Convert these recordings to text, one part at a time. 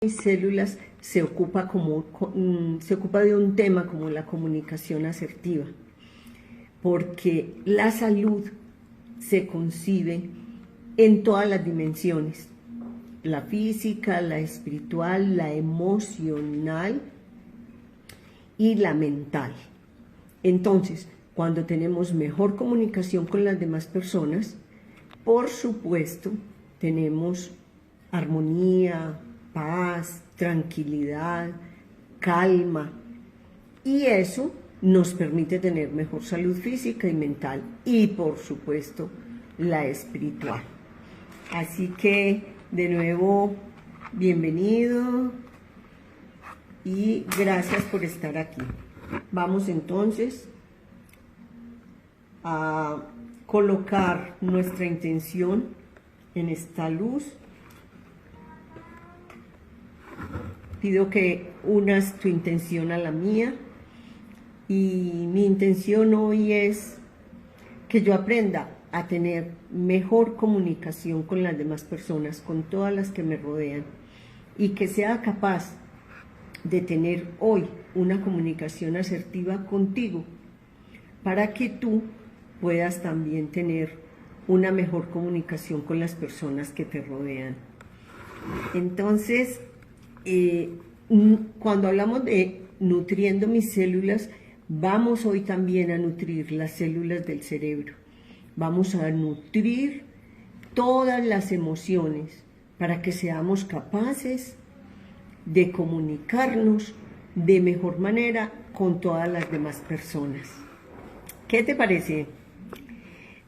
mis células se ocupa de un tema como la comunicación asertiva, porque la salud se concibe en todas las dimensiones: la física, la espiritual, la emocional y la mental. Entonces, cuando tenemos mejor comunicación con las demás personas, por supuesto, tenemos armonía, paz, tranquilidad, calma, y eso nos permite tener mejor salud física y mental, y por supuesto la espiritual. Así que de nuevo, bienvenido y gracias por estar aquí. Vamos entonces a colocar nuestra intención en esta luz. Pido que unas tu intención a la mía, y mi intención hoy es que yo aprenda a tener mejor comunicación con las demás personas, con todas las que me rodean, y que sea capaz de tener hoy una comunicación asertiva contigo, para que tú puedas también tener una mejor comunicación con las personas que te rodean. Entonces, cuando hablamos de nutriendo mis células, vamos hoy también a nutrir las células del cerebro. Vamos a nutrir todas las emociones para que seamos capaces de comunicarnos de mejor manera con todas las demás personas. ¿Qué te parece?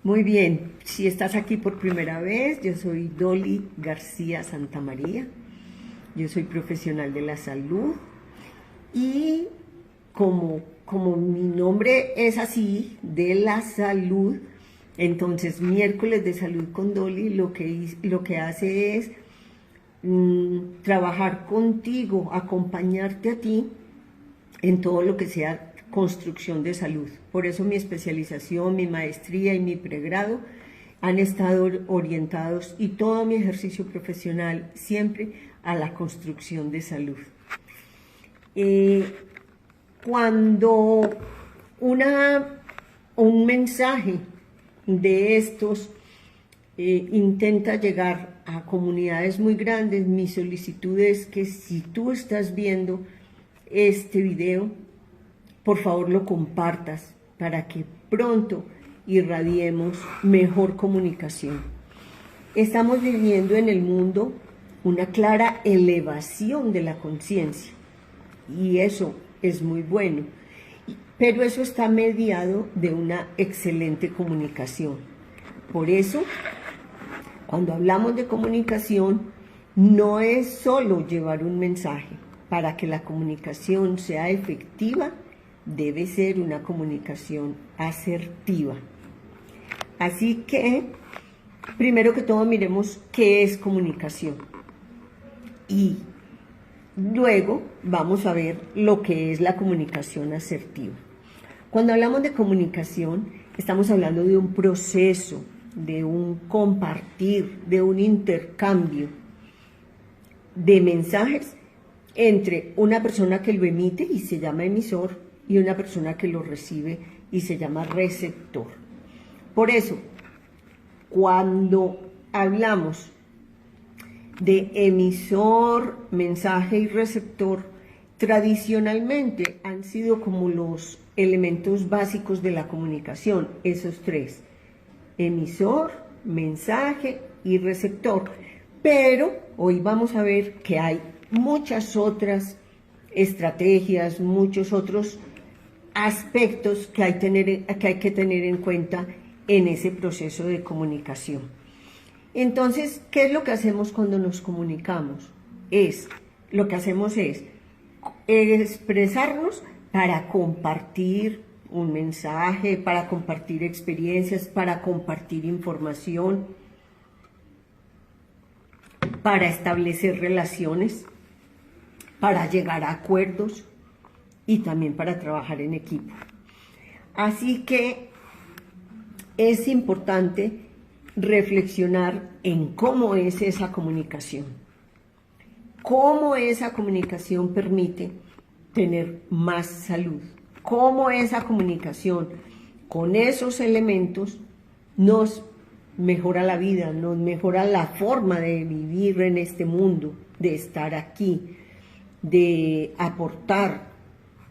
Muy bien, si estás aquí por primera vez, yo soy Dolly García Santamaría. Yo soy profesional de la salud, y como mi nombre es así, de la salud, entonces miércoles de salud con Dolly lo que hace es trabajar contigo, acompañarte a ti en todo lo que sea construcción de salud. Por eso mi especialización, mi maestría y mi pregrado han estado orientados, y todo mi ejercicio profesional siempre a la construcción de salud. Cuando un mensaje de estos intenta llegar a comunidades muy grandes, mi solicitud es que si tú estás viendo este video, por favor lo compartas para que pronto irradiemos mejor comunicación. Estamos viviendo en el mundo una clara elevación de la conciencia, y eso es muy bueno, pero eso está mediado de una excelente comunicación. Por eso, cuando hablamos de comunicación, no es solo llevar un mensaje. Para que la comunicación sea efectiva, debe ser una comunicación asertiva. Así que, primero que todo, miremos qué es comunicación. Y luego vamos a ver lo que es la comunicación asertiva. Cuando hablamos de comunicación, estamos hablando de un proceso, de un compartir, de un intercambio de mensajes entre una persona que lo emite y se llama emisor, y una persona que lo recibe y se llama receptor. Por eso, cuando hablamos de emisor, mensaje y receptor, tradicionalmente han sido como los elementos básicos de la comunicación, esos tres: emisor, mensaje y receptor. Pero hoy vamos a ver que hay muchas otras estrategias, muchos otros aspectos que hay que tener en cuenta en ese proceso de comunicación. Entonces, ¿qué es lo que hacemos cuando nos comunicamos? Lo que hacemos es expresarnos para compartir un mensaje, para compartir experiencias, para compartir información, para establecer relaciones, para llegar a acuerdos y también para trabajar en equipo. Así que es importante reflexionar en cómo es esa comunicación. cómo esa comunicación permite tener más salud, cómo esa comunicación con esos elementos nos mejora la vida, nos mejora la forma de vivir en este mundo, de estar aquí, de aportar,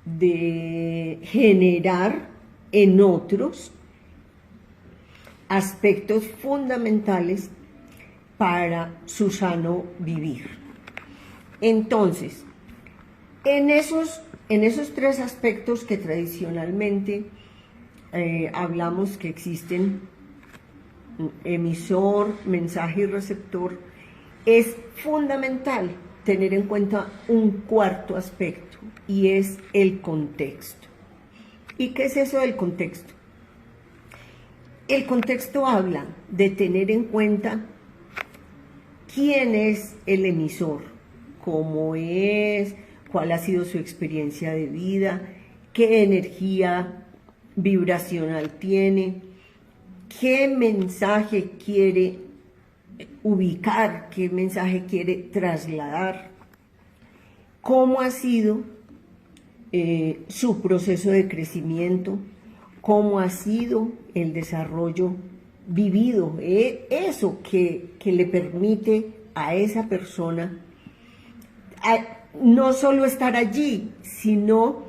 de generar en otros aspectos fundamentales para su sano vivir. Entonces, en esos tres aspectos que tradicionalmente hablamos que existen, emisor, mensaje y receptor, es fundamental tener en cuenta un cuarto aspecto, y es el contexto. ¿Y qué es eso del contexto? El contexto habla de tener en cuenta quién es el emisor, cómo es, cuál ha sido su experiencia de vida, qué energía vibracional tiene, qué mensaje quiere ubicar, qué mensaje quiere trasladar, cómo ha sido su proceso de crecimiento, cómo ha sido el desarrollo vivido, eso que le permite a esa persona no solo estar allí, sino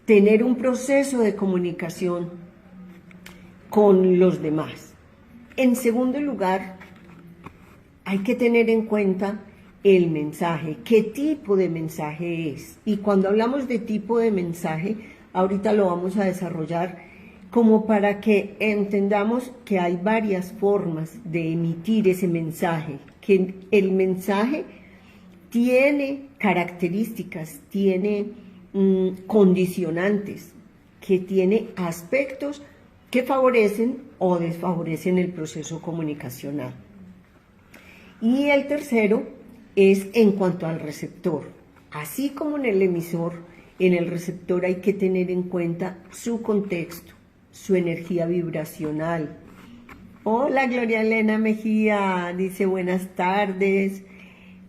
tener un proceso de comunicación con los demás. En segundo lugar, hay que tener en cuenta el mensaje, qué tipo de mensaje es. Y cuando hablamos de tipo de mensaje, ahorita lo vamos a desarrollar como para que entendamos que hay varias formas de emitir ese mensaje, que el mensaje tiene características, tiene condicionantes, que tiene aspectos que favorecen o desfavorecen el proceso comunicacional. Y el tercero es en cuanto al receptor. Así como en el emisor, en el receptor hay que tener en cuenta su contexto, su energía vibracional. Hola, Gloria Elena Mejía, dice buenas tardes.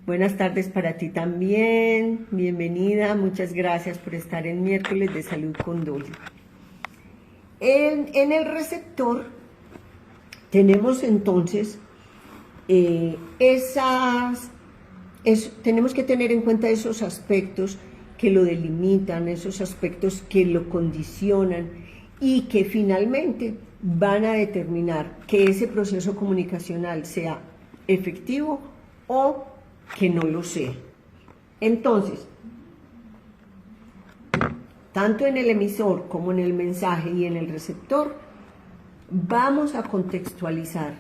Buenas tardes para ti también, bienvenida, muchas gracias por estar en Miércoles de Salud con Dolly. En el receptor tenemos entonces tenemos que tener en cuenta esos aspectos que lo delimitan, esos aspectos que lo condicionan y que finalmente van a determinar que ese proceso comunicacional sea efectivo o que no lo sea. Entonces, tanto en el emisor como en el mensaje y en el receptor, vamos a contextualizar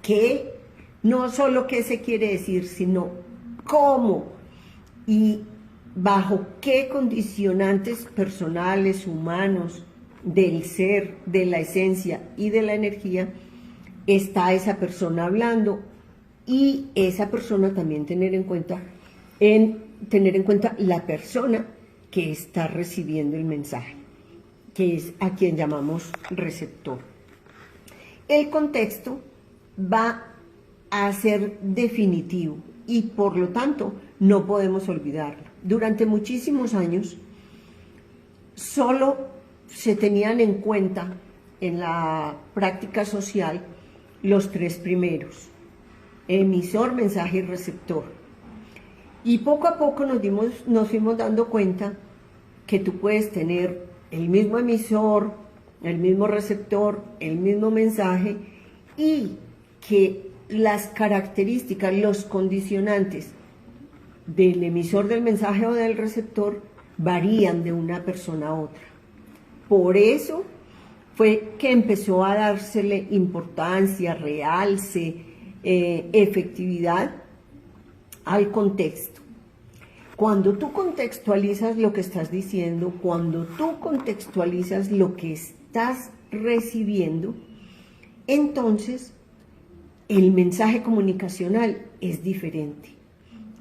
que no solo qué se quiere decir, sino cómo y bajo qué condicionantes personales, humanos, del ser, de la esencia y de la energía está esa persona hablando, y esa persona también tener en cuenta la persona que está recibiendo el mensaje, que es a quien llamamos receptor. El contexto va a ser definitivo y por lo tanto no podemos olvidarlo. Durante muchísimos años solo se tenían en cuenta en la práctica social los tres primeros: emisor, mensaje y receptor. Y poco a poco nos fuimos dando cuenta que tú puedes tener el mismo emisor, el mismo receptor, el mismo mensaje, y que las características, los condicionantes del emisor del mensaje o del receptor varían de una persona a otra. Por eso fue que empezó a dársele importancia, realce, efectividad al contexto. Cuando tú contextualizas lo que estás diciendo, cuando tú contextualizas lo que estás recibiendo, entonces el mensaje comunicacional es diferente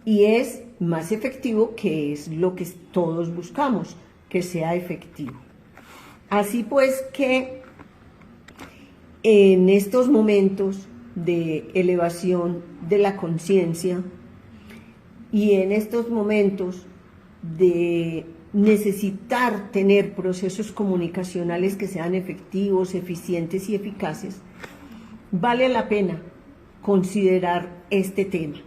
y es más efectivo, que es lo que todos buscamos, que sea efectivo. Así pues que en estos momentos de elevación de la conciencia, Y en estos momentos de necesitar tener procesos comunicacionales que sean efectivos, eficientes y eficaces, vale la pena considerar este tema.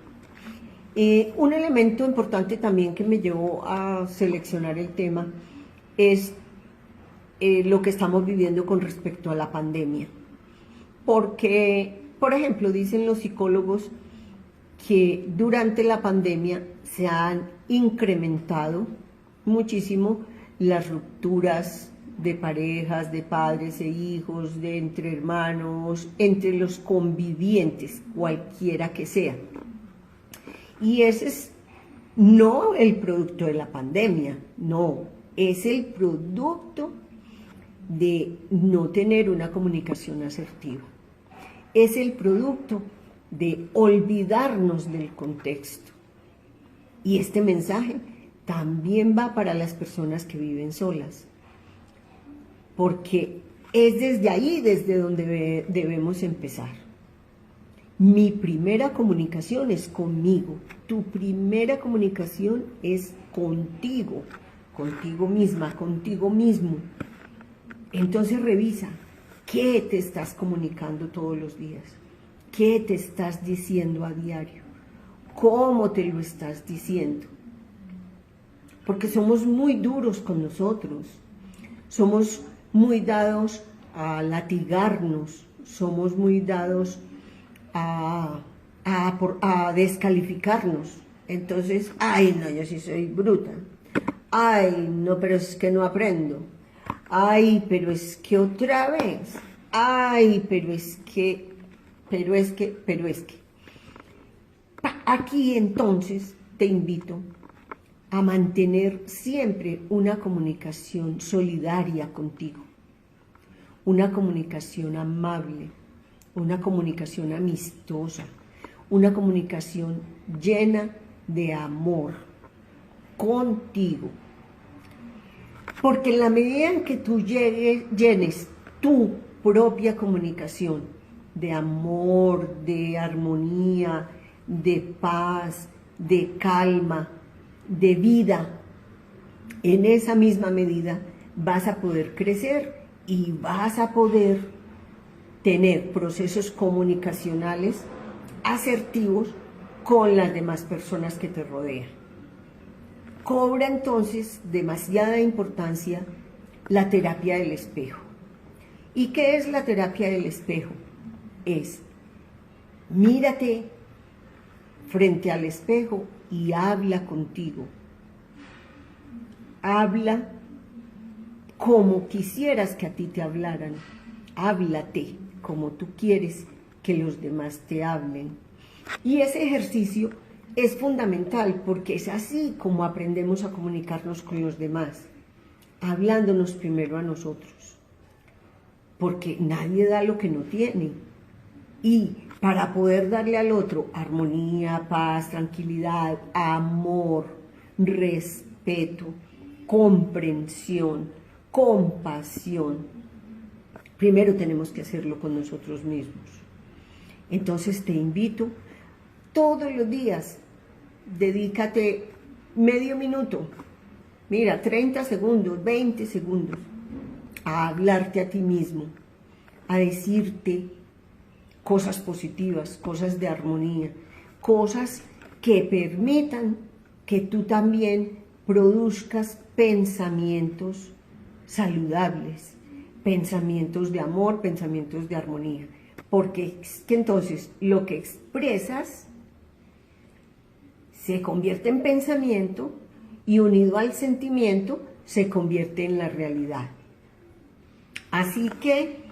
Un elemento importante también que me llevó a seleccionar el tema es lo que estamos viviendo con respecto a la pandemia. Porque, por ejemplo, dicen los psicólogos que durante la pandemia se han incrementado muchísimo las rupturas de parejas, de padres e hijos, de entre hermanos, entre los convivientes, cualquiera que sea. Y ese es no el producto de la pandemia, no, es el producto de no tener una comunicación asertiva. Es el producto de olvidarnos del contexto. Y este mensaje también va para las personas que viven solas, porque es desde ahí desde donde debemos empezar. Mi primera comunicación es conmigo, tu primera comunicación es contigo, contigo misma, contigo mismo. Entonces revisa, ¿qué te estás comunicando todos los días? ¿Qué te estás diciendo a diario? ¿Cómo te lo estás diciendo? Porque somos muy duros con nosotros, somos muy dados a latigarnos, somos muy dados a descalificarnos. Entonces, ay no, yo sí soy bruta, ay no, pero es que no aprendo, ay, pero es que otra vez, ay, pero es que. Aquí entonces te invito a mantener siempre una comunicación solidaria contigo, una comunicación amable, una comunicación amistosa, una comunicación llena de amor contigo. Porque en la medida en que tú llenes tu propia comunicación de amor, de armonía, de paz, de calma, de vida, en esa misma medida vas a poder crecer y vas a poder tener procesos comunicacionales asertivos con las demás personas que te rodean. Cobra entonces demasiada importancia la terapia del espejo. ¿Y qué es la terapia del espejo? Es, mírate frente al espejo y habla contigo. Habla como quisieras que a ti te hablaran. Háblate como tú quieres que los demás te hablen. Y ese ejercicio es fundamental porque es así como aprendemos a comunicarnos con los demás, hablándonos primero a nosotros. Porque nadie da lo que no tiene. Y para poder darle al otro armonía, paz, tranquilidad, amor, respeto, comprensión, compasión, primero tenemos que hacerlo con nosotros mismos. Entonces te invito, todos los días, dedícate medio minuto, mira, 30 segundos, 20 segundos, a hablarte a ti mismo, a decirte cosas positivas, cosas de armonía, cosas que permitan que tú también produzcas pensamientos saludables, pensamientos de amor, pensamientos de armonía, porque es que entonces lo que expresas se convierte en pensamiento y unido al sentimiento se convierte en la realidad. Así que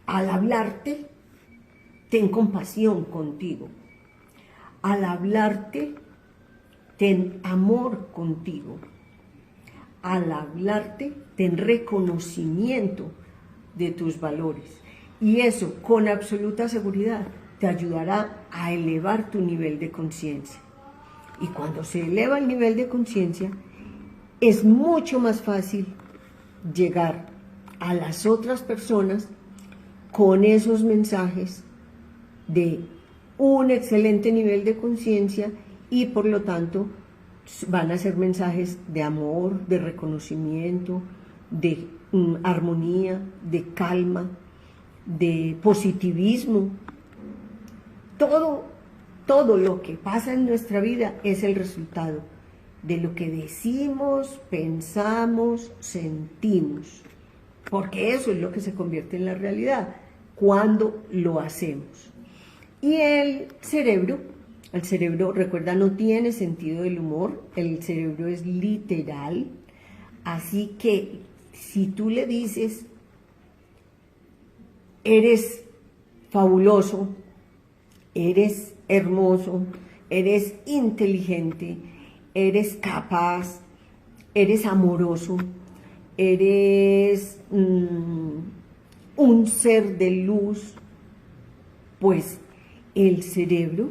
al hablarte, ten compasión contigo. Al hablarte, ten amor contigo. Al hablarte, ten reconocimiento de tus valores. Y eso, con absoluta seguridad, te ayudará a elevar tu nivel de conciencia. Y cuando se eleva el nivel de conciencia, es mucho más fácil llegar a las otras personas con esos mensajes de un excelente nivel de conciencia y por lo tanto van a ser mensajes de amor, de reconocimiento, de armonía, de calma, de positivismo. Todo lo que pasa en nuestra vida es el resultado de lo que decimos, pensamos, sentimos, porque eso es lo que se convierte en la realidad cuando lo hacemos. Y el cerebro, recuerda, no tiene sentido del humor, el cerebro es literal, así que si tú le dices, eres fabuloso, eres hermoso, eres inteligente, eres capaz, eres amoroso, eres un ser de luz, pues el cerebro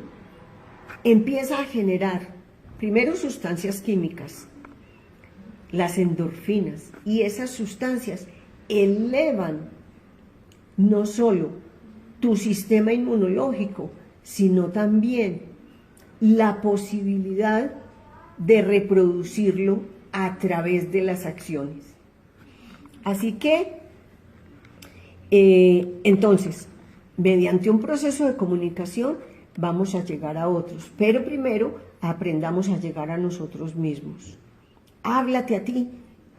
empieza a generar primero sustancias químicas, las endorfinas, y esas sustancias elevan no solo tu sistema inmunológico, sino también la posibilidad de reproducirlo a través de las acciones. Así que, entonces, mediante un proceso de comunicación vamos a llegar a otros, pero primero aprendamos a llegar a nosotros mismos. Háblate a ti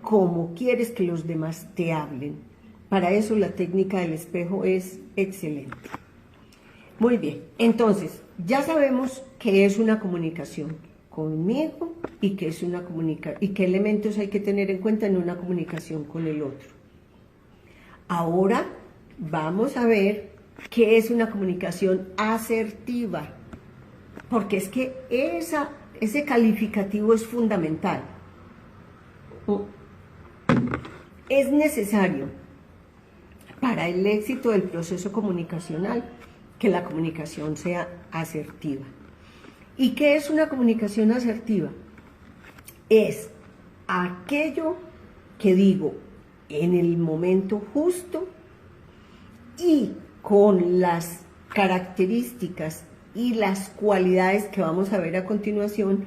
como quieres que los demás te hablen. Para eso la técnica del espejo es excelente. Muy bien, entonces, ya sabemos qué es una comunicación conmigo y qué es una y qué elementos hay que tener en cuenta en una comunicación con el otro. Ahora vamos a ver qué es una comunicación asertiva, porque es que ese calificativo es fundamental. Es necesario para el éxito del proceso comunicacional que la comunicación sea asertiva. ¿Y qué es una comunicación asertiva? Es aquello que digo en el momento justo y con las características y las cualidades que vamos a ver a continuación,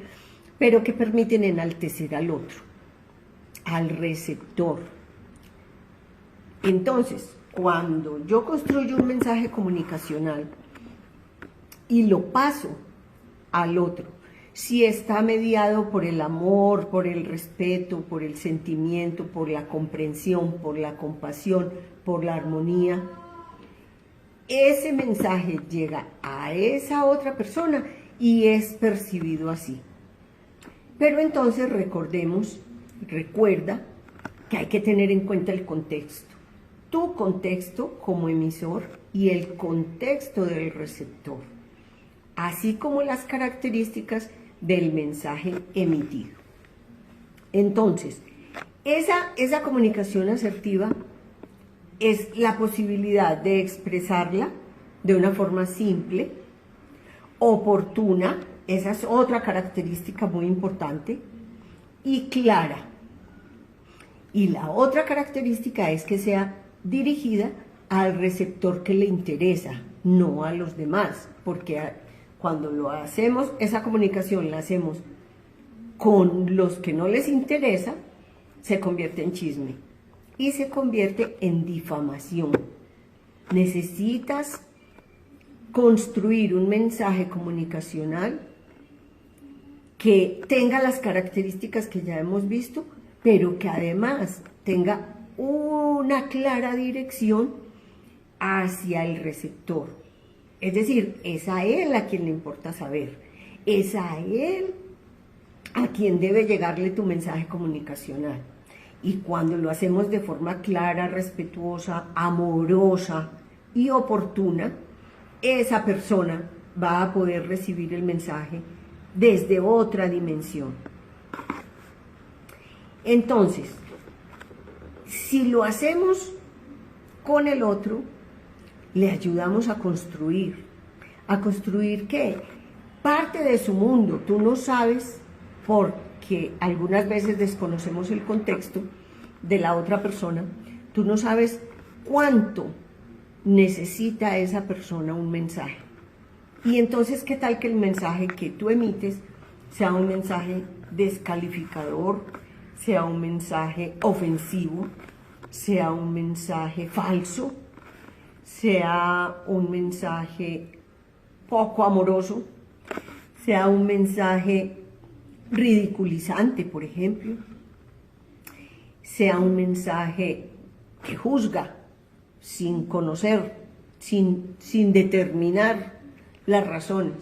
pero que permiten enaltecer al otro, al receptor. Entonces, cuando yo construyo un mensaje comunicacional y lo paso al otro, si está mediado por el amor, por el respeto, por el sentimiento, por la comprensión, por la compasión, por la armonía, ese mensaje llega a esa otra persona y es percibido así. Pero entonces recuerda que hay que tener en cuenta el contexto. Tu contexto como emisor y el contexto del receptor, así como las características del mensaje emitido. Entonces, esa comunicación asertiva es la posibilidad de expresarla de una forma simple, oportuna, esa es otra característica muy importante, y clara. Y la otra característica es que sea dirigida al receptor que le interesa, no a los demás, porque cuando lo hacemos, esa comunicación la hacemos con los que no les interesa, se convierte en chisme y se convierte en difamación. Necesitas construir un mensaje comunicacional que tenga las características que ya hemos visto, pero que además tenga una clara dirección hacia el receptor. Es decir, es a él a quien le importa saber, es a él a quien debe llegarle tu mensaje comunicacional. Y cuando lo hacemos de forma clara, respetuosa, amorosa y oportuna, esa persona va a poder recibir el mensaje desde otra dimensión. Entonces, si lo hacemos con el otro, le ayudamos a construir. ¿A construir qué? Parte de su mundo. Tú no sabes, porque algunas veces desconocemos el contexto de la otra persona, tú no sabes cuánto necesita esa persona un mensaje. Y entonces, ¿qué tal que el mensaje que tú emites sea un mensaje descalificador, sea un mensaje ofensivo, sea un mensaje falso, sea un mensaje poco amoroso, sea un mensaje ridiculizante, por ejemplo, sea un mensaje que juzga sin conocer, sin determinar las razones.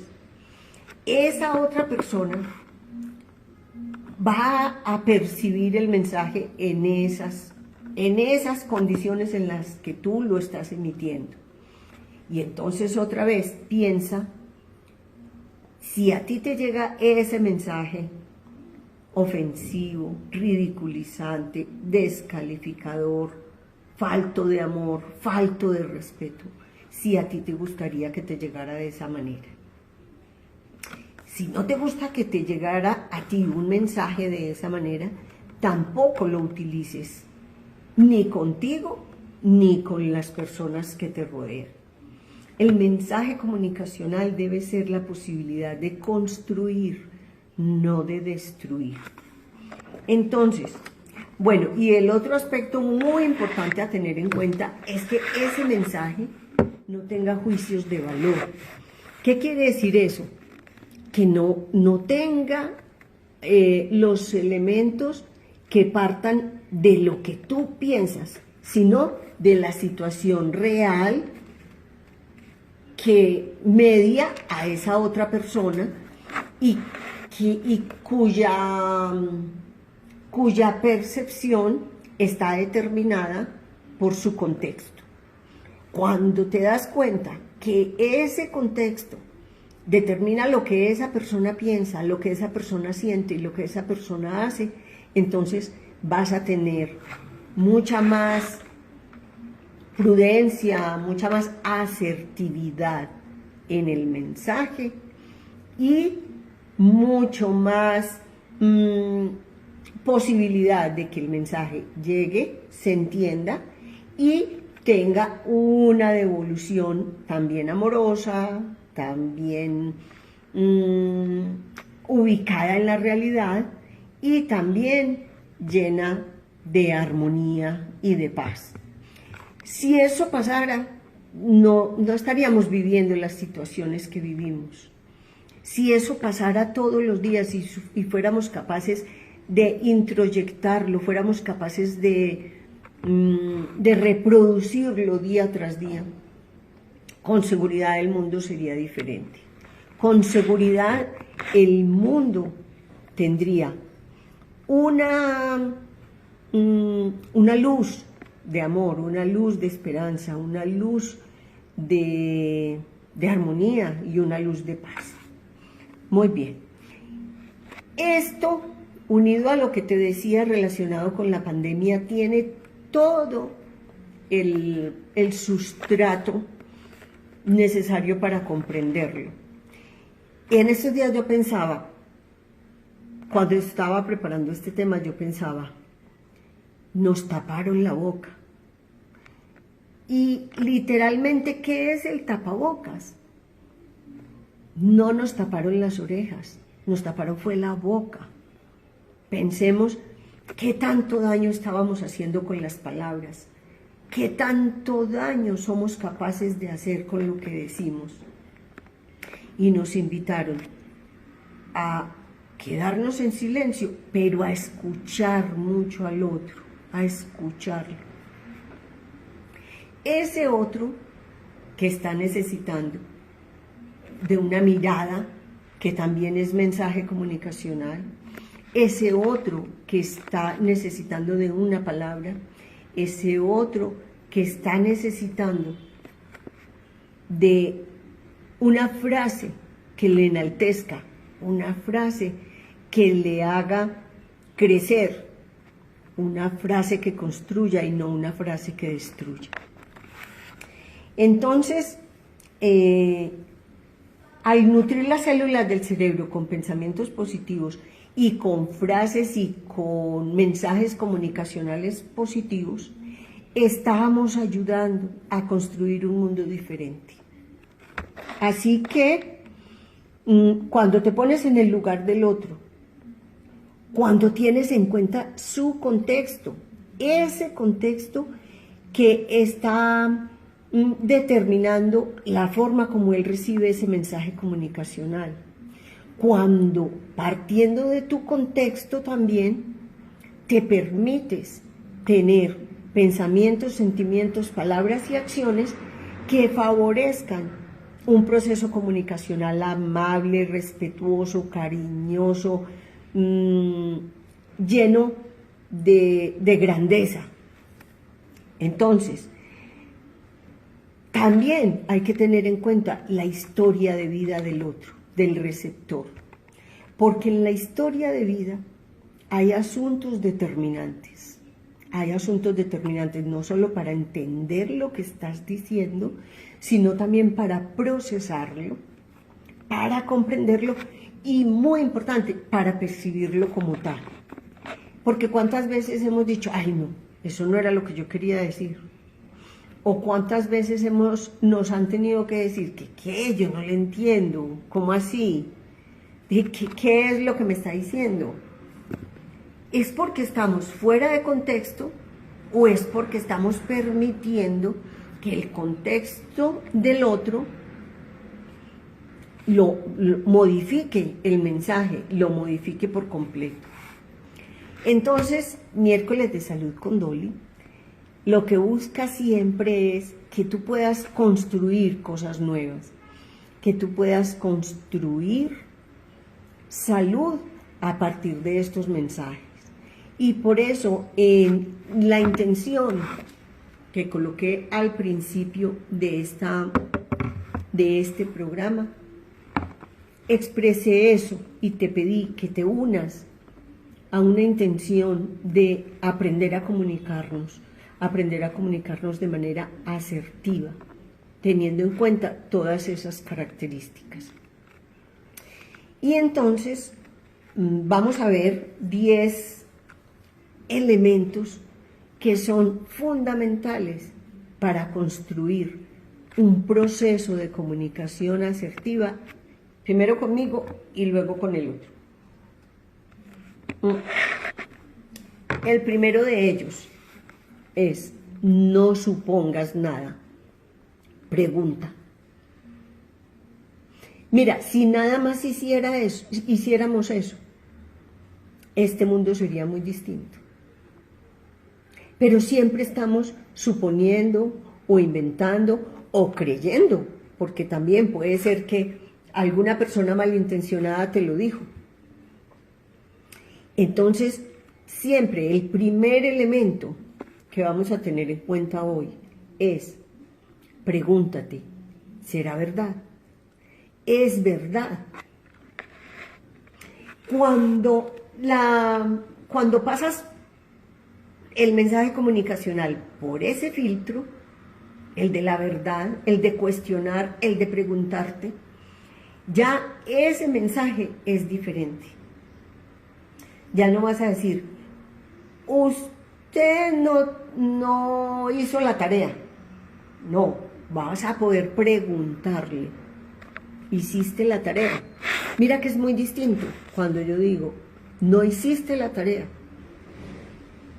Esa otra persona va a percibir el mensaje en esas condiciones en las que tú lo estás emitiendo. Y entonces otra vez piensa, si a ti te llega ese mensaje ofensivo, ridiculizante, descalificador, falto de amor, falto de respeto, si a ti te gustaría que te llegara de esa manera. Si no te gusta que te llegara a ti un mensaje de esa manera, tampoco lo utilices, ni contigo, ni con las personas que te rodean. El mensaje comunicacional debe ser la posibilidad de construir, no de destruir. Entonces, bueno, y el otro aspecto muy importante a tener en cuenta es que ese mensaje no tenga juicios de valor. ¿Qué quiere decir eso? Que no tenga los elementos que partan de lo que tú piensas, sino de la situación real que media a esa otra persona y cuya percepción está determinada por su contexto. Cuando te das cuenta que ese contexto determina lo que esa persona piensa, lo que esa persona siente y lo que esa persona hace, entonces vas a tener mucha más prudencia, mucha más asertividad en el mensaje y mucho más posibilidad de que el mensaje llegue, se entienda y tenga una devolución también amorosa, también ubicada en la realidad y también llena de armonía y de paz. Si eso pasara, no estaríamos viviendo las situaciones que vivimos. Si eso pasara todos los días y fuéramos capaces de introyectarlo, fuéramos capaces de reproducirlo día tras día, con seguridad el mundo sería diferente. Con seguridad el mundo tendría una luz de amor, una luz de esperanza, una luz de armonía y una luz de paz. Muy bien. Esto, unido a lo que te decía relacionado con la pandemia, tiene todo el sustrato necesario para comprenderlo. En estos días yo pensaba, cuando estaba preparando este tema, yo pensaba, nos taparon la boca. Y literalmente, ¿qué es el tapabocas? No nos taparon las orejas, nos taparon fue la boca. Pensemos qué tanto daño estábamos haciendo con las palabras, qué tanto daño somos capaces de hacer con lo que decimos. Y nos invitaron a quedarnos en silencio, pero a escuchar mucho al otro, a escucharlo. Ese otro que está necesitando de una mirada, que también es mensaje comunicacional, ese otro que está necesitando de una palabra, ese otro que está necesitando de una frase que le enaltezca, una frase que le haga crecer, una frase que construya y no una frase que destruya. Entonces, al nutrir las células del cerebro con pensamientos positivos y con frases y con mensajes comunicacionales positivos, estamos ayudando a construir un mundo diferente. Así que cuando te pones en el lugar del otro, cuando tienes en cuenta su contexto, ese contexto que está determinando la forma como él recibe ese mensaje comunicacional. Cuando, partiendo de tu contexto también, te permites tener pensamientos, sentimientos, palabras y acciones que favorezcan un proceso comunicacional amable, respetuoso, cariñoso, lleno de grandeza. Entonces, también hay que tener en cuenta la historia de vida del otro, del receptor, porque en la historia de vida hay asuntos determinantes no solo para entender lo que estás diciendo, sino también para procesarlo, para comprenderlo y, muy importante, para percibirlo como tal. Porque cuántas veces hemos dicho, ay no, eso no era lo que yo quería decir. O cuántas veces nos han tenido que decir que ¿qué? Yo no le entiendo, ¿cómo así? ¿Qué es lo que me está diciendo? ¿Es porque estamos fuera de contexto o es porque estamos permitiendo que el contexto del otro lo modifique el mensaje, lo modifique por completo? Entonces, miércoles de salud con Dolly, lo que busca siempre es que tú puedas construir cosas nuevas, que tú puedas construir salud a partir de estos mensajes. Y por eso, en la intención que coloqué al principio de este programa, expresé eso y te pedí que te unas a una intención de aprender a comunicarnos de manera asertiva, teniendo en cuenta todas esas características. Y entonces vamos a ver 10 elementos que son fundamentales para construir un proceso de comunicación asertiva, primero conmigo y luego con el otro. El primero de ellos es: no supongas nada, pregunta. Mira, si nada más hiciéramos eso, este mundo sería muy distinto. Pero siempre estamos suponiendo o inventando o creyendo, porque también puede ser que alguna persona malintencionada te lo dijo. Entonces, siempre el primer elemento que vamos a tener en cuenta hoy es: pregúntate, ¿será verdad? ¿Es verdad? Cuando pasas el mensaje comunicacional por ese filtro, el de la verdad, el de cuestionar, el de preguntarte, ya ese mensaje es diferente. Ya no vas a decir, usted no hizo la tarea. No, vas a poder preguntarle, ¿hiciste la tarea? Mira que es muy distinto cuando yo digo, no hiciste la tarea.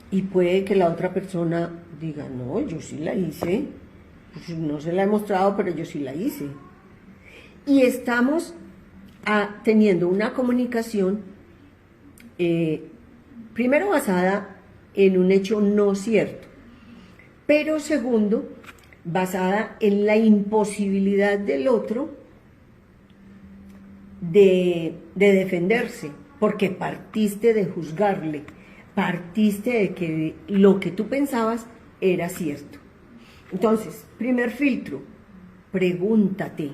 Y puede que la otra persona diga, no, yo sí la hice. Pues no se la he mostrado, pero yo sí la hice. Y estamos teniendo una comunicación, primero basada en un hecho no cierto, pero segundo, basada en la imposibilidad del otro de defenderse, porque partiste de juzgarle, partiste de que lo que tú pensabas era cierto. Entonces, primer filtro, pregúntate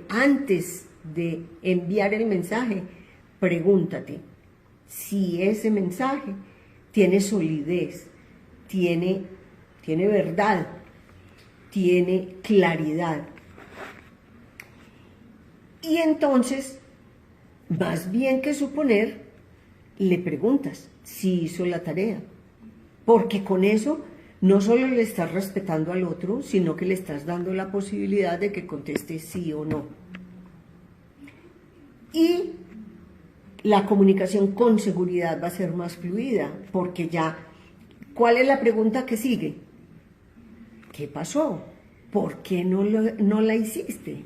antes de enviar el mensaje, pregúntate si ese mensaje tiene solidez, tiene verdad, tiene claridad. Y entonces, más bien que suponer, le preguntas si hizo la tarea, porque con eso no solo le estás respetando al otro, sino que le estás dando la posibilidad de que conteste sí o no. y la comunicación con seguridad va a ser más fluida, porque ya, ¿cuál es la pregunta que sigue? ¿Qué pasó? ¿Por qué no la hiciste?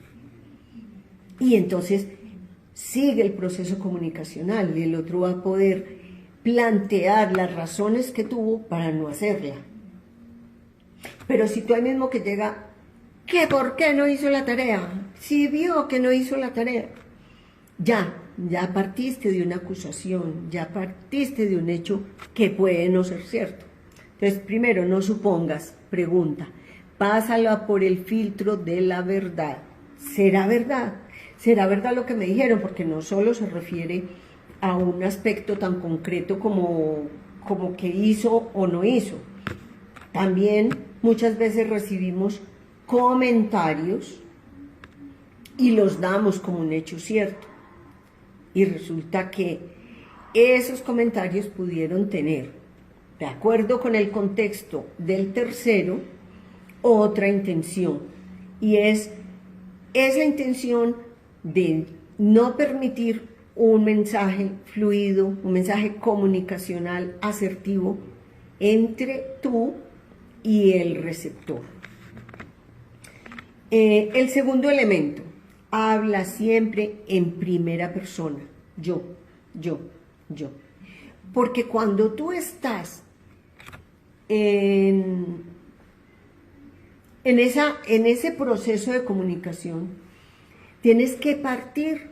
Y entonces sigue el proceso comunicacional y el otro va a poder plantear las razones que tuvo para no hacerla. Pero si tú al mismo que llega, ¿qué por qué no hizo la tarea? Si vio que no hizo la tarea, ya partiste de una acusación, ya partiste de un hecho que puede no ser cierto. Entonces, primero, no supongas, pregunta, pásala por el filtro de la verdad. ¿Será verdad? ¿Será verdad lo que me dijeron? Porque no solo se refiere a un aspecto tan concreto como que hizo o no hizo. También muchas veces recibimos comentarios y los damos como un hecho cierto. Y resulta que esos comentarios pudieron tener, de acuerdo con el contexto del tercero, otra intención. Y es la intención de no permitir un mensaje fluido, un mensaje comunicacional asertivo entre tú y el receptor. El segundo elemento, habla siempre en primera persona, yo. Porque cuando tú estás en ese proceso de comunicación, tienes que partir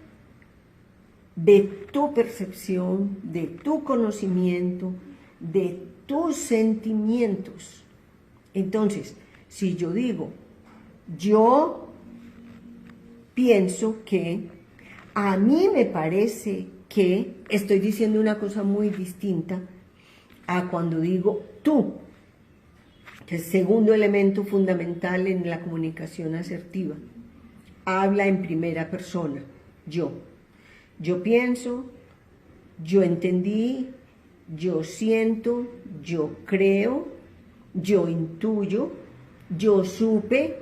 de tu percepción, de tu conocimiento, de tus sentimientos. Entonces, si yo digo, yo pienso que, a mí me parece que, estoy diciendo una cosa muy distinta a cuando digo tú, que es el segundo elemento fundamental en la comunicación asertiva. Habla en primera persona, yo. Yo pienso, yo entendí, yo siento, yo creo, yo intuyo, yo supe,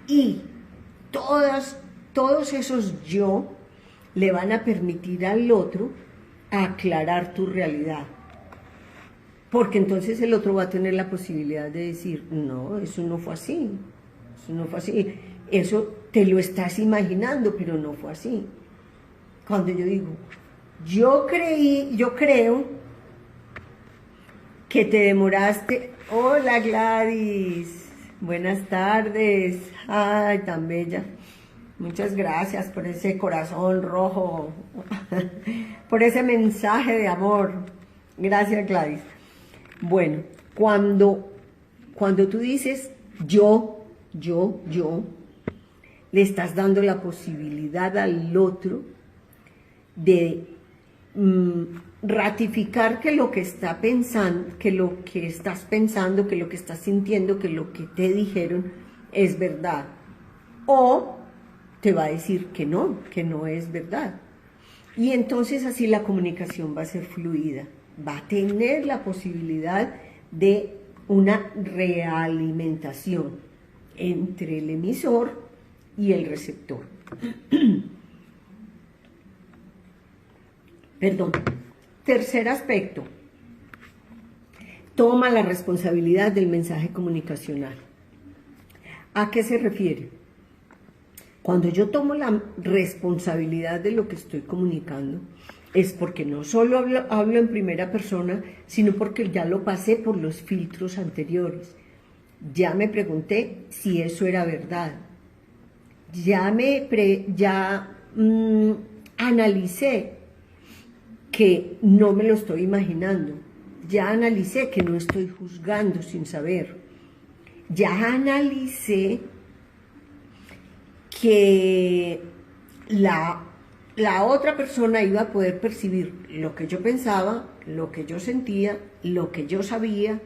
y todos esos yo le van a permitir al otro aclarar tu realidad. Porque entonces el otro va a tener la posibilidad de decir, no, eso no fue así, eso te lo estás imaginando, pero no fue así. Cuando yo digo, yo creo que te demoraste. Hola Gladys, buenas tardes. Ay, tan bella. Muchas gracias por ese corazón rojo, por ese mensaje de amor. Gracias, Gladys. Bueno, cuando tú dices yo, le estás dando la posibilidad al otro de ratificar que lo que está pensando, que lo que estás pensando, que lo que estás sintiendo, que lo que te dijeron es verdad. O te va a decir que no es verdad. Y entonces así la comunicación va a ser fluida, va a tener la posibilidad de una realimentación entre el emisor y el receptor. Perdón. Tercer aspecto, toma la responsabilidad del mensaje comunicacional. ¿A qué se refiere? Cuando yo tomo la responsabilidad de lo que estoy comunicando, es porque no solo hablo en primera persona, sino porque ya lo pasé por los filtros anteriores. Ya me pregunté si eso era verdad. Ya analicé que no me lo estoy imaginando. Ya analicé que no estoy juzgando sin saber. Ya analicé que la otra persona iba a poder percibir lo que yo pensaba, lo que yo sentía, lo que yo sabía,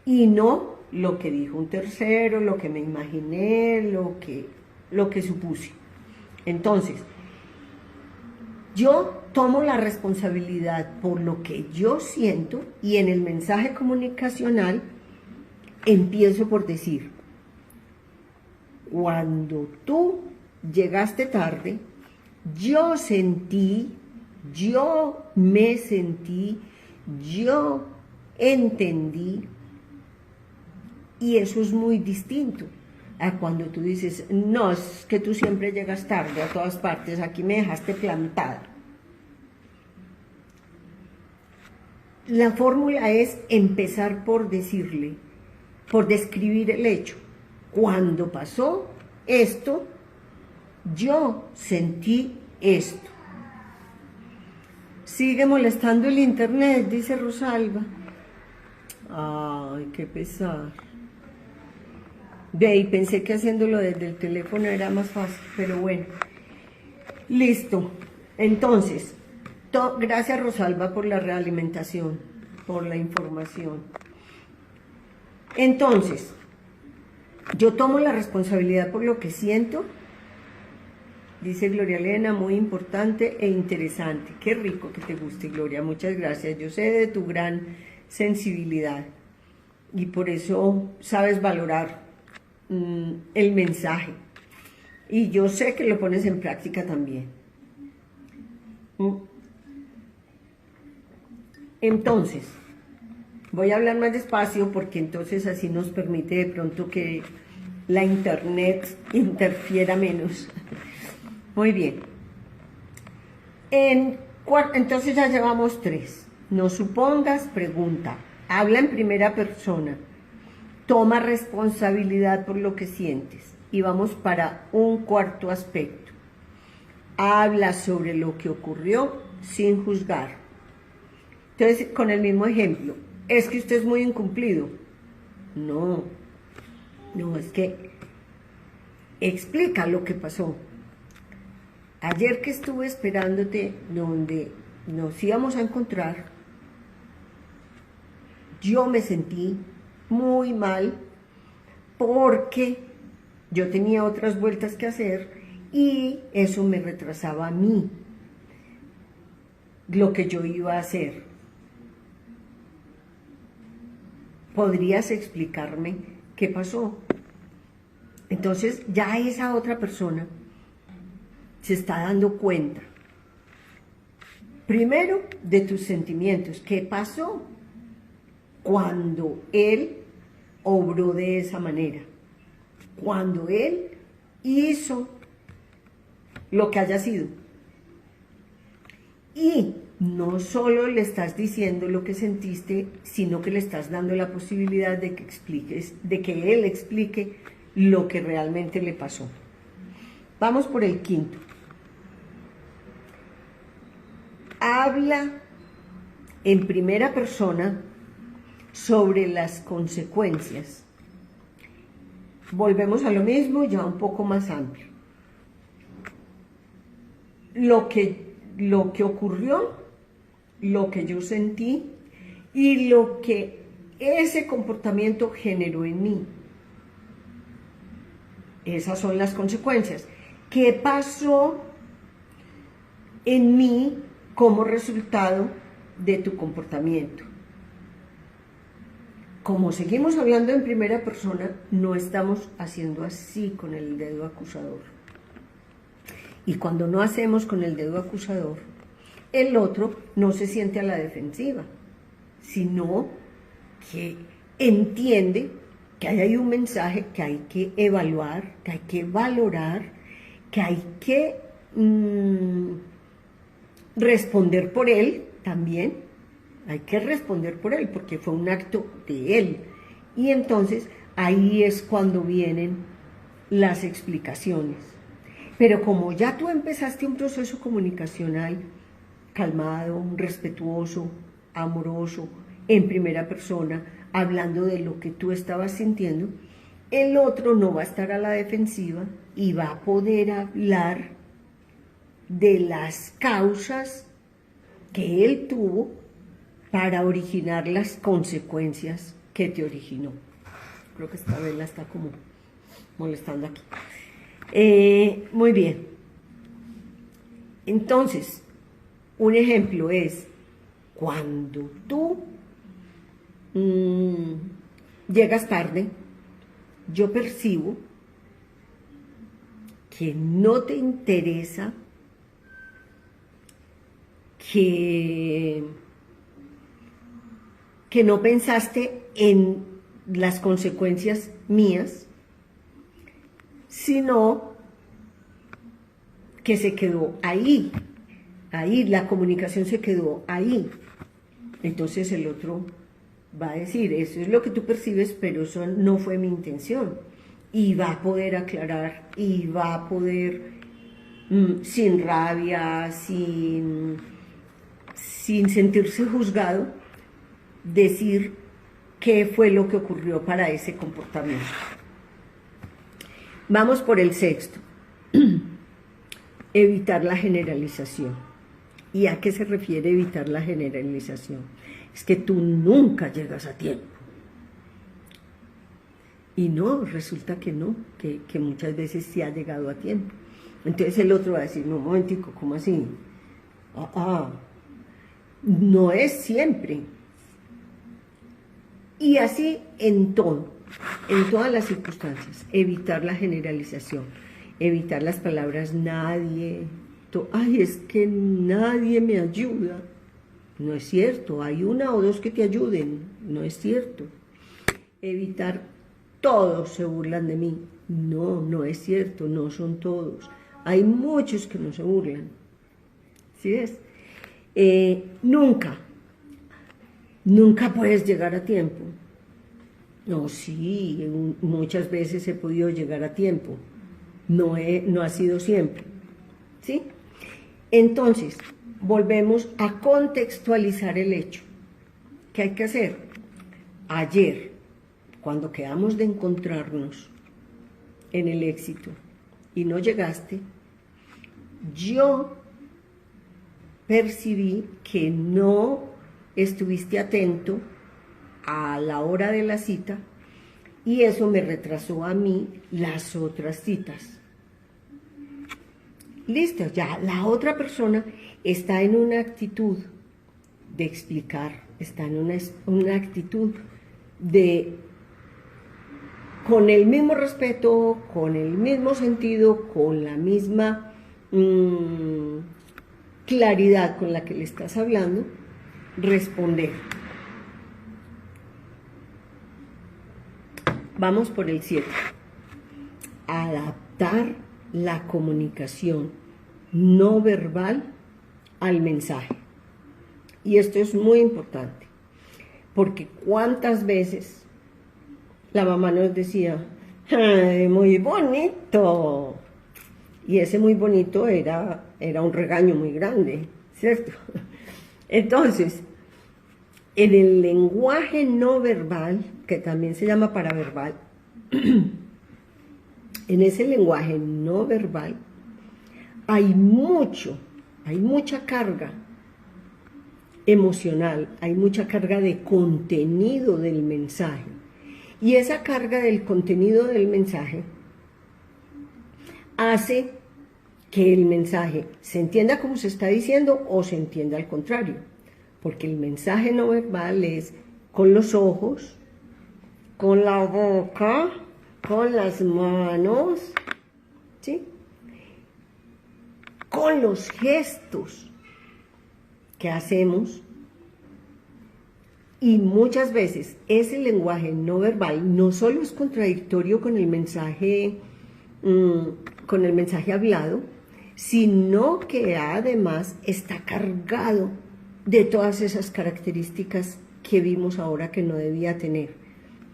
y no lo que dijo un tercero, lo que me imaginé, lo que supuse. Entonces, yo tomo la responsabilidad por lo que yo siento, y en el mensaje comunicacional empiezo por decir, cuando tú llegaste tarde, yo sentí, yo me sentí, yo entendí, y eso es muy distinto a cuando tú dices, no, es que tú siempre llegas tarde a todas partes, aquí me dejaste plantada. La fórmula es empezar por decirle, por describir el hecho. Cuando pasó esto, yo sentí esto. Sigue molestando el internet, dice Rosalba. Ay, qué pesar. De ahí pensé que haciéndolo desde el teléfono era más fácil, pero bueno. Listo. Entonces, gracias Rosalba por la realimentación, por la información. Entonces, yo tomo la responsabilidad por lo que siento, dice Gloria Elena, muy importante e interesante. Qué rico que te guste, Gloria, muchas gracias. Yo sé de tu gran sensibilidad y por eso sabes valorar el mensaje. Y yo sé que lo pones en práctica también. Entonces, voy a hablar más despacio porque entonces así nos permite de pronto que la internet interfiera menos. Muy bien. Entonces ya llevamos 3. No supongas, pregunta. Habla en primera persona. Toma responsabilidad por lo que sientes. Y vamos para un cuarto aspecto. Habla sobre lo que ocurrió sin juzgar. Entonces, con el mismo ejemplo, es que usted es muy incumplido. No, es que explica lo que pasó. Ayer que estuve esperándote donde nos íbamos a encontrar, yo me sentí muy mal porque yo tenía otras vueltas que hacer y eso me retrasaba a mí lo que yo iba a hacer. ¿Podrías explicarme qué pasó? Entonces ya esa otra persona se está dando cuenta, primero, de tus sentimientos. ¿Qué pasó cuando él obró de esa manera? Cuando él hizo lo que haya sido. Y no solo le estás diciendo lo que sentiste, sino que le estás dando la posibilidad de que él explique lo que realmente le pasó. Vamos por el quinto. Habla en primera persona sobre las consecuencias. Volvemos a lo mismo, ya un poco más amplio. Lo que ocurrió, lo que yo sentí y lo que ese comportamiento generó en mí. Esas son las consecuencias. ¿Qué pasó en mí como resultado de tu comportamiento? Como seguimos hablando en primera persona, no estamos haciendo así con el dedo acusador. Y cuando no hacemos con el dedo acusador, el otro no se siente a la defensiva, sino que entiende que hay un mensaje que hay que evaluar, que hay que valorar, que hay que responder por él también. Hay que responder por él porque fue un acto de él. Y entonces ahí es cuando vienen las explicaciones. Pero como ya tú empezaste un proceso comunicacional calmado, respetuoso, amoroso, en primera persona, hablando de lo que tú estabas sintiendo, el otro no va a estar a la defensiva y va a poder hablar de las causas que él tuvo para originar las consecuencias que te originó. Creo que esta vela está como molestando aquí. Muy bien. Entonces, un ejemplo es cuando tú llegas tarde, yo percibo que no te interesa que no pensaste en las consecuencias mías, sino que se quedó ahí, la comunicación se quedó ahí. Entonces el otro va a decir, eso es lo que tú percibes, pero eso no fue mi intención. Y va a poder aclarar, y va a poder, sin rabia, sin sentirse juzgado, decir qué fue lo que ocurrió para ese comportamiento. Vamos por el sexto. Evitar la generalización. ¿Y a qué se refiere evitar la generalización? Es que tú nunca llegas a tiempo. Y no, resulta que no, que muchas veces sí ha llegado a tiempo. Entonces el otro va a decir, no, un momentico, ¿cómo así? No es siempre. Y así en todo, en todas las circunstancias, evitar la generalización, evitar las palabras nadie, ay, es que nadie me ayuda. No es cierto, hay una o dos que te ayuden, no es cierto. Evitar, todos se burlan de mí. No, no es cierto, no son todos. Hay muchos que no se burlan. ¿Sí ves? Nunca puedes llegar a tiempo. No, sí, muchas veces he podido llegar a tiempo. No ha sido siempre. ¿Sí? Entonces, volvemos a contextualizar el hecho. ¿Qué hay que hacer? Ayer, cuando quedamos de encontrarnos en el éxito y no llegaste, yo percibí que no estuviste atento a la hora de la cita y eso me retrasó a mí las otras citas. Listo, ya la otra persona está en una actitud de explicar, está en una actitud de, con el mismo respeto, con el mismo sentido, con la misma claridad con la que le estás hablando, responder. Vamos por el 7. Adaptar la comunicación no verbal al mensaje. Y esto es muy importante, porque cuántas veces la mamá nos decía, ¡ay, muy bonito! Y ese muy bonito era un regaño muy grande, ¿cierto? Entonces, en el lenguaje no verbal, que también se llama paraverbal, en ese lenguaje no verbal hay mucha carga emocional, hay mucha carga de contenido del mensaje. Y esa carga del contenido del mensaje hace que el mensaje se entienda como se está diciendo o se entienda al contrario. Porque el mensaje no verbal es con los ojos, con la boca, con las manos, ¿sí? Con los gestos que hacemos. Y muchas veces ese lenguaje no verbal no solo es contradictorio con el mensaje hablado, sino que además está cargado de todas esas características que vimos ahora que no debía tener,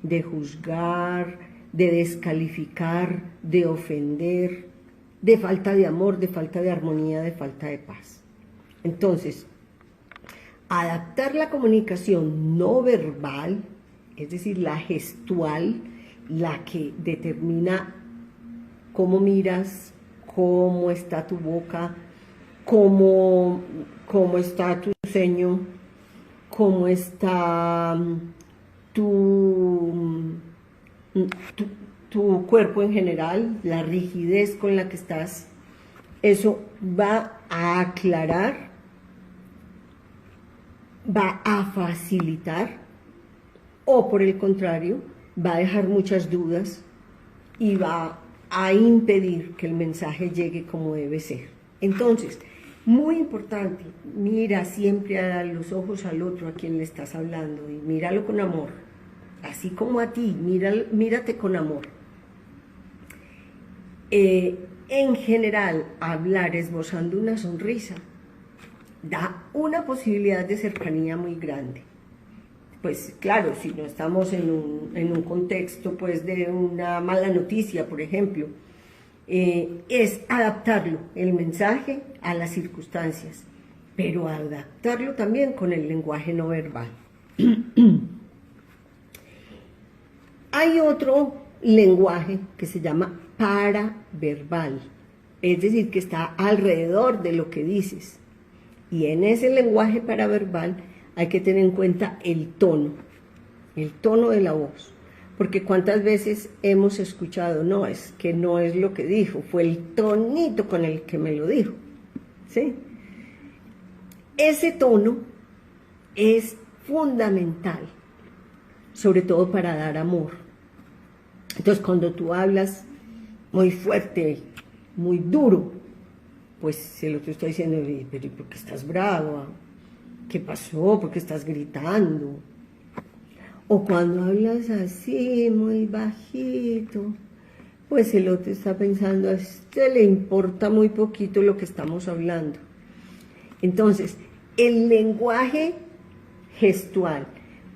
de juzgar, de descalificar, de ofender, de falta de amor, de falta de armonía, de falta de paz. Entonces, adaptar la comunicación no verbal, es decir, la gestual, la que determina cómo miras, cómo está tu boca, cómo está tu ceño, cómo está tu cuerpo en general, la rigidez con la que estás, eso va a aclarar, va a facilitar, o por el contrario, va a dejar muchas dudas y va a impedir que el mensaje llegue como debe ser. Entonces, Muy importante, mira siempre a los ojos al otro a quien le estás hablando y míralo con amor, así como a ti, mírate con amor. En general, hablar esbozando una sonrisa da una posibilidad de cercanía muy grande. Pues claro, si no estamos en un contexto pues de una mala noticia, por ejemplo, es adaptarlo, el mensaje, a las circunstancias, pero adaptarlo también con el lenguaje no verbal. Hay otro lenguaje que se llama paraverbal, es decir, que está alrededor de lo que dices. Y en ese lenguaje paraverbal hay que tener en cuenta el tono de la voz. Porque cuántas veces hemos escuchado, no, es que no es lo que dijo, fue el tonito con el que me lo dijo. ¿Sí? Ese tono es fundamental, sobre todo para dar amor. Entonces, cuando tú hablas muy fuerte, muy duro, pues el otro está diciendo, pero ¿por qué estás bravo? ¿Qué pasó? ¿Por qué estás gritando? O cuando hablas así, muy bajito, pues el otro está pensando, a este le importa muy poquito lo que estamos hablando. Entonces, el lenguaje gestual,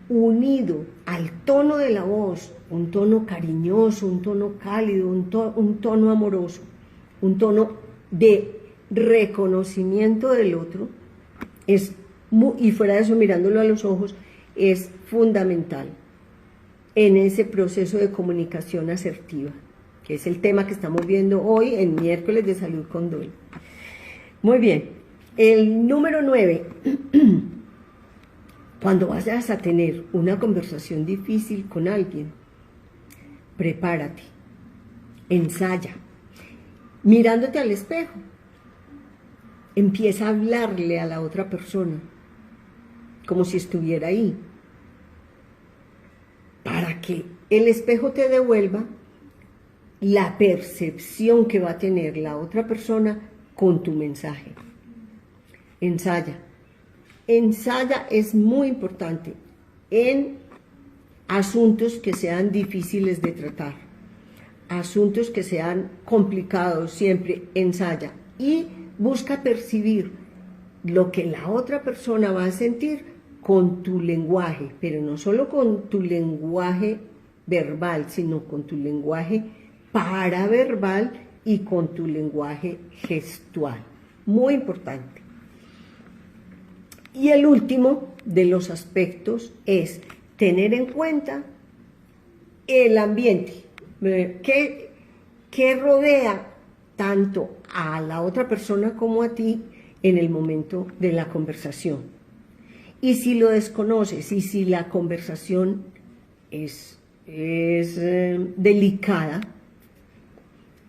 unido al tono de la voz, un tono cariñoso, un tono cálido, un tono amoroso, un tono de reconocimiento del otro, y fuera de eso, mirándolo a los ojos, es fundamental en ese proceso de comunicación asertiva, que es el tema que estamos viendo hoy en miércoles de Salud con Dol. Muy bien, el número 9, cuando vayas a tener una conversación difícil con alguien, prepárate, ensaya, mirándote al espejo, empieza a hablarle a la otra persona, como si estuviera ahí, para que el espejo te devuelva la percepción que va a tener la otra persona con tu mensaje. Ensaya. Ensaya es muy importante en asuntos que sean difíciles de tratar, asuntos que sean complicados, siempre ensaya y busca percibir lo que la otra persona va a sentir con tu lenguaje, pero no solo con tu lenguaje verbal, sino con tu lenguaje paraverbal y con tu lenguaje gestual. Muy importante. Y el último de los aspectos es tener en cuenta el ambiente, que rodea tanto a la otra persona como a ti en el momento de la conversación. Y si lo desconoces y si la conversación es delicada,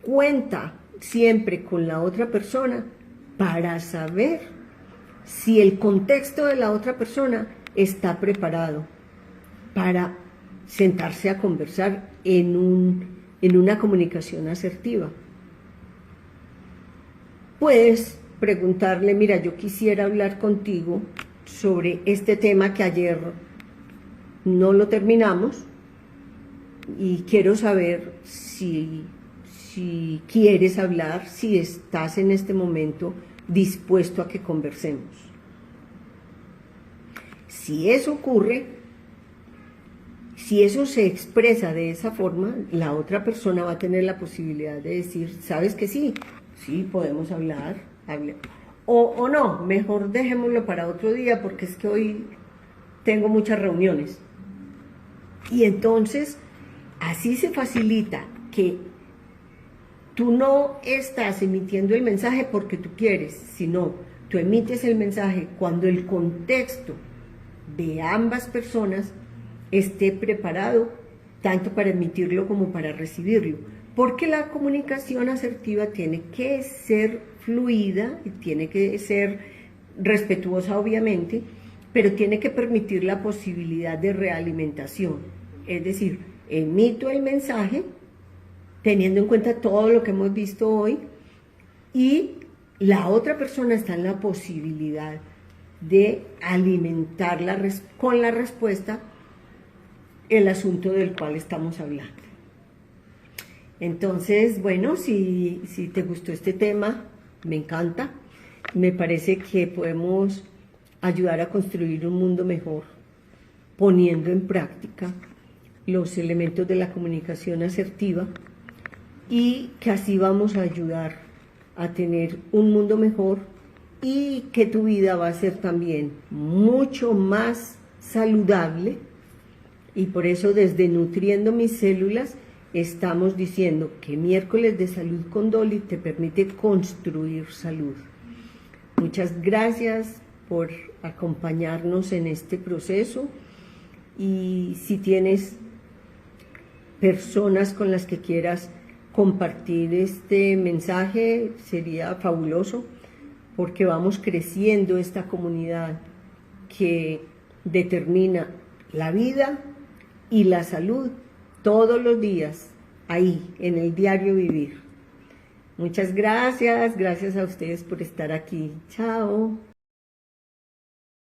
cuenta siempre con la otra persona para saber si el contexto de la otra persona está preparado para sentarse a conversar en una comunicación asertiva. Puedes preguntarle, mira, yo quisiera hablar contigo sobre este tema que ayer no lo terminamos y quiero saber si quieres hablar, si estás en este momento dispuesto a que conversemos. Si eso ocurre, si eso se expresa de esa forma, la otra persona va a tener la posibilidad de decir, ¿sabes que sí? Sí, podemos hablar. O no, mejor dejémoslo para otro día porque es que hoy tengo muchas reuniones. Y entonces, así se facilita que tú no estás emitiendo el mensaje porque tú quieres, sino tú emites el mensaje cuando el contexto de ambas personas esté preparado tanto para emitirlo como para recibirlo. Porque la comunicación asertiva tiene que ser fluida y tiene que ser respetuosa, obviamente, pero tiene que permitir la posibilidad de realimentación. Es decir, emito el mensaje teniendo en cuenta todo lo que hemos visto hoy y la otra persona está en la posibilidad de alimentar con la respuesta el asunto del cual estamos hablando. Entonces, bueno, si te gustó este tema, me encanta. Me parece que podemos ayudar a construir un mundo mejor poniendo en práctica los elementos de la comunicación asertiva y que así vamos a ayudar a tener un mundo mejor y que tu vida va a ser también mucho más saludable. Y por eso desde Nutriendo Mis Células estamos diciendo que Miércoles de Salud con Dolly te permite construir salud. Muchas gracias por acompañarnos en este proceso y si tienes personas con las que quieras compartir este mensaje sería fabuloso porque vamos creciendo esta comunidad que determina la vida y la salud todos los días, ahí, en el diario vivir. Muchas gracias, gracias a ustedes por estar aquí. Chao.